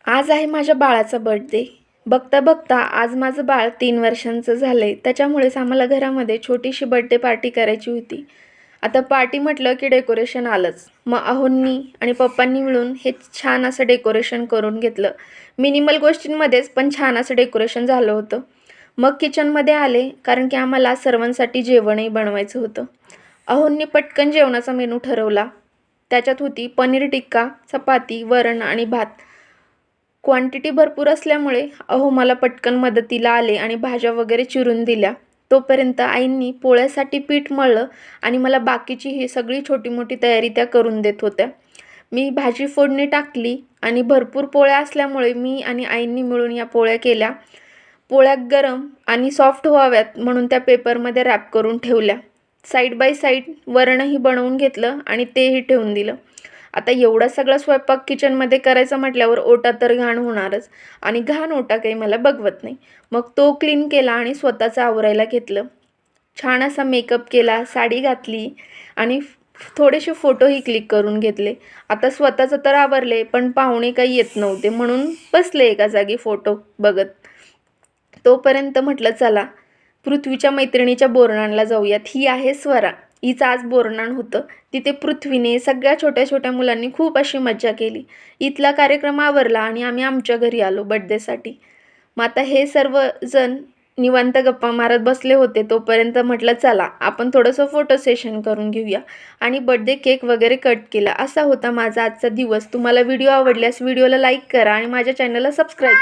आज आहे माझ्या बाळाचा बर्थडे. बघता बघता आज माझं बाळ 3 वर्षांचं झालंय. त्याच्यामुळेच आम्हाला घरामध्ये छोटीशी बर्थडे पार्टी करायची होती. आता पार्टी म्हटलं की डेकोरेशन आलंच. मग आहोंनी आणि पप्पांनी मिळून हे छान असं डेकोरेशन करून घेतलं. मिनिमल गोष्टींमध्येच पण छान असं डेकोरेशन झालं होतं. मग किचनमध्ये आले, कारण की आम्हाला सर्वांसाठी जेवणही बनवायचं होतं. आहोंनी पटकन जेवणाचा मेनू ठरवला. त्याच्यात होती पनीर टिक्का, चपाती, वरण आणि भात. क्वांटिटी भरपूर असल्यामुळे मला पटकन मदतीला आले आणि भाज्या वगैरे चिरून दिल्या. तोपर्यंत आईंनी पोळ्यासाठी पीठ मळलं आणि मला बाकीची ही सगळी छोटी मोठी तयारी त्या करून देत होत्या. मी भाजी फोडणी टाकली आणि भरपूर पोळ्या असल्यामुळे मी आणि आईंनी मिळून या पोळ्या केल्या. पोळ्या गरम आणि सॉफ्ट व्हाव्यात म्हणून त्या पेपरमध्ये रॅप करून ठेवल्या. साईड बाय साईड वरणही बनवून घेतलं आणि तेही ठेवून दिलं. आता एवढा सगळा स्वयंपाक किचनमध्ये करायचा म्हटल्यावर ओटा तर घाण होणारच आणि घाण ओटा काही मला बघवत नाही. मग तो क्लीन केला आणि स्वतःचं आवरायला घेतलं. छान असा मेकअप केला, साडी घातली आणि थोडेसे फोटोही क्लिक करून घेतले. आता स्वतःचं तर आवरले, पण पाहुणे काही येत नव्हते म्हणून बसले एका जागी फोटो बघत. तोपर्यंत म्हटलं चला पृथ्वीच्या मैत्रिणीच्या बोरनाणला जाऊयात. ही आहे स्वरा. हिचं आज बोरनाण होतं. तिथे पृथ्वीने सगळ्या छोट्या छोट्या मुलांनी खूप अशी मज्जा केली. इथला कार्यक्रम आवरला आणि आम्ही आमच्या घरी आलो बड्डेसाठी. मग आता हे सर्वजण निवांत गप्पा मारत बसले होते. तोपर्यंत म्हटलं चला आपण थोडंसं फोटो सेशन करून घेऊया आणि बड्डे केक वगैरे कट केला. असा होता माझा आजचा दिवस. तुम्हाला व्हिडिओ आवडल्यास व्हिडिओला लाईक करा आणि माझ्या चॅनलला सबस्क्राईब